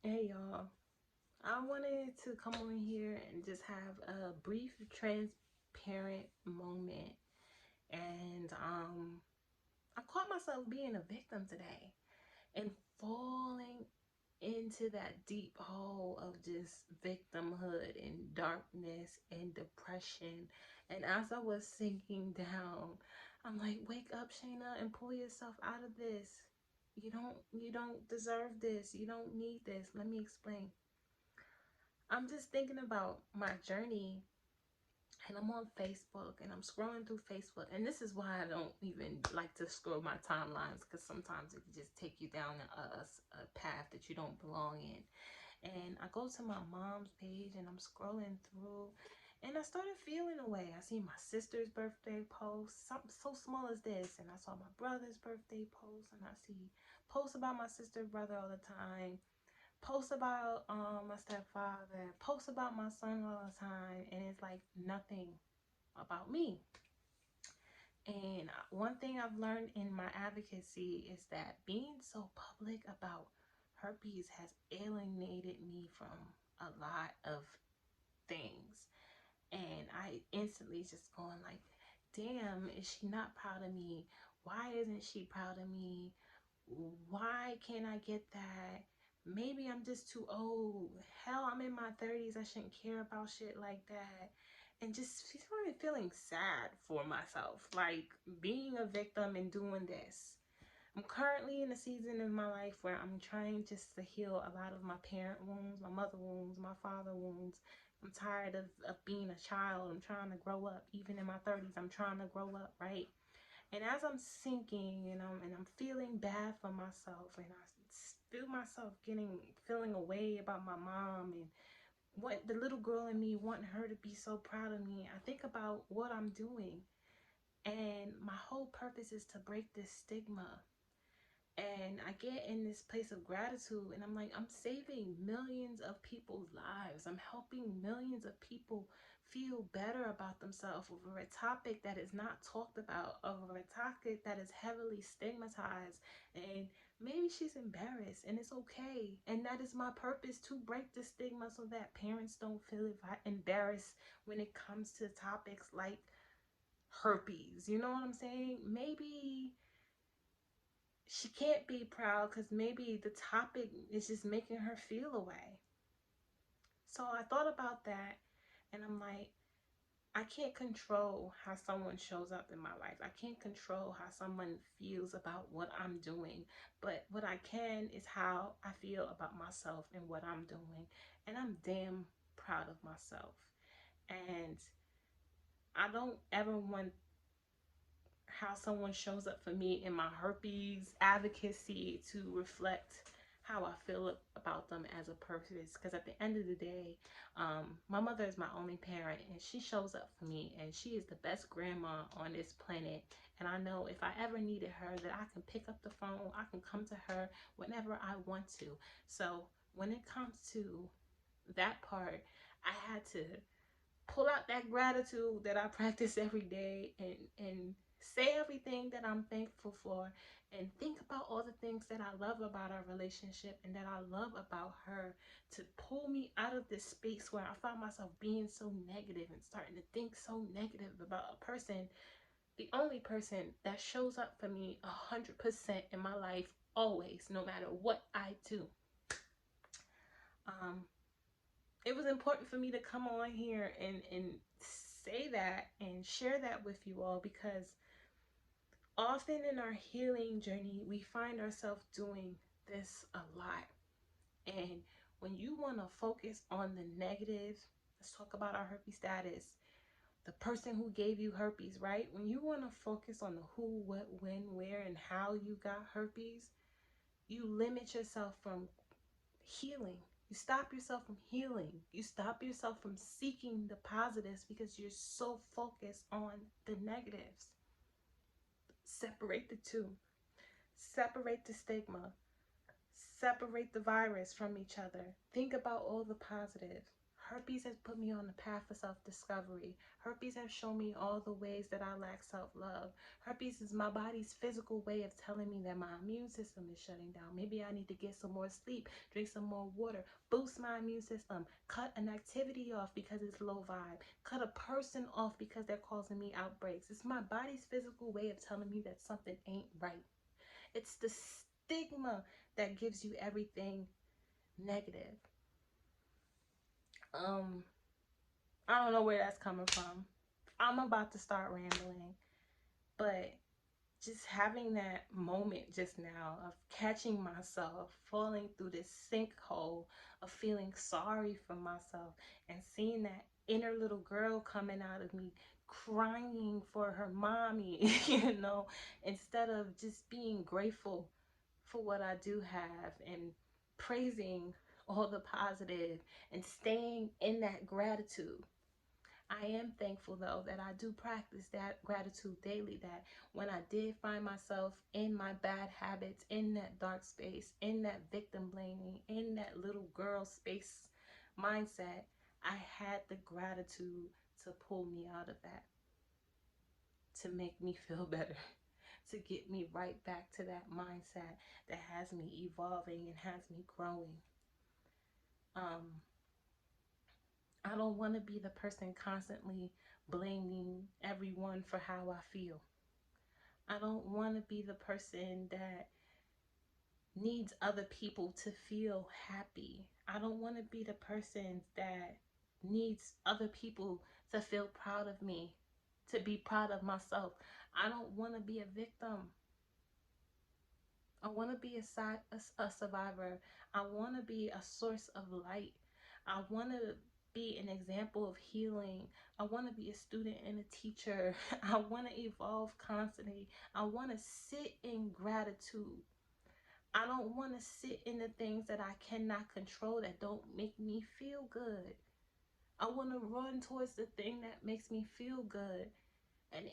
Hey y'all, I wanted to come on here and just have a brief, transparent moment. And I caught myself being a victim today and falling into that deep hole of just victimhood and darkness and depression. And as I was sinking down, I'm like, wake up, Shayna, and pull yourself out of this. You don't deserve this. You don't need this. Let me explain. I'm just thinking about my journey, and I'm on Facebook and I'm scrolling through Facebook. And this is why I don't even like to scroll my timelines, because sometimes it can just take you down a path that you don't belong in. And I go to my mom's page and I'm scrolling through, and I started feeling away. I see my sister's birthday post, something so small as this, and I saw my brother's birthday post, and I see posts about my sister, brother all the time, post about my stepfather, post about my son all the time, and it's like nothing about me. And one thing I've learned in my advocacy is that being so public about herpes has alienated me from a lot of things. And I instantly just going like, damn, is she not proud of me? Why isn't she proud of me? Why can't I get that? Maybe I'm just too old. Hell, I'm in my 30s. I shouldn't care about shit like that. And just feeling sad for myself. Like being a victim and doing this. I'm currently in a season in my life where I'm trying just to heal a lot of my parent wounds, my mother wounds, my father wounds. I'm tired of being a child. I'm trying to grow up. Even in my 30s, I'm trying to grow up, right? And as I'm sinking and I'm feeling bad for myself, and I feel myself feeling away about my mom and what the little girl in me wanting her to be so proud of me, I think about what I'm doing. And my whole purpose is to break this stigma. And I get in this place of gratitude, and I'm like, I'm saving millions of people's lives. I'm helping millions of people feel better about themselves over a topic that is not talked about, over a topic that is heavily stigmatized. And maybe she's embarrassed, and it's okay. And that is my purpose, to break the stigma so that parents don't feel embarrassed when it comes to topics like herpes. You know what I'm saying? Maybe she can't be proud because maybe the topic is just making her feel away. So I thought about that, and I'm like, I can't control how someone shows up in my life. I can't control how someone feels about what I'm doing. But what I can is how I feel about myself and what I'm doing. And I'm damn proud of myself. And I don't ever want how someone shows up for me in my herpes advocacy to reflect how I feel about them as a person. Because at the end of the day, my mother is my only parent, and she shows up for me, and she is the best grandma on this planet. And I know if I ever needed her, that I can pick up the phone, I can come to her whenever I want to. So when it comes to that part, I had to pull out that gratitude that I practice every day, and say everything that I'm thankful for, and think about all the things that I love about our relationship and that I love about her, to pull me out of this space where I found myself being so negative and starting to think so negative about a person, the only person that shows up for me 100% in my life, always, no matter what I do. Um, it was important for me to come on here and say that and share that with you all, because often in our healing journey we find ourselves doing this a lot. And when you want to focus on the negative, let's talk about our herpes status, the person who gave you herpes, right? When you want to focus on the who, what, when, where, and how you got herpes, you limit yourself from healing. You stop yourself from healing. You stop yourself from seeking the positives because you're so focused on the negatives. Separate the two. Separate the stigma. Separate the virus from each other. Think about all the positives. Herpes has put me on the path of self-discovery. Herpes has shown me all the ways that I lack self-love. Herpes is my body's physical way of telling me that my immune system is shutting down. Maybe I need to get some more sleep, drink some more water, boost my immune system, cut an activity off because it's low vibe, cut a person off because they're causing me outbreaks. It's my body's physical way of telling me that something ain't right. It's the stigma that gives you everything negative. I don't know where that's coming from. I'm about to start rambling, but just having that moment just now of catching myself falling through this sinkhole of feeling sorry for myself and seeing that inner little girl coming out of me crying for her mommy, instead of just being grateful for what I do have and praising all the positive and staying in that gratitude. I am thankful though that I do practice that gratitude daily, that when I did find myself in my bad habits, in that dark space, in that victim blaming, in that little girl space mindset, I had the gratitude to pull me out of that, to make me feel better, to get me right back to that mindset that has me evolving and has me growing. I don't want to be the person constantly blaming everyone for how I feel. I don't want to be the person that needs other people to feel happy. I don't want to be the person that needs other people to feel proud of me, to be proud of myself. I don't want to be a victim. I want to be a survivor. I want to be a source of light. I want to be an example of healing. I want to be a student and a teacher. I want to evolve constantly. I want to sit in gratitude. I don't want to sit in the things that I cannot control, that don't make me feel good. I want to run towards the thing that makes me feel good. And in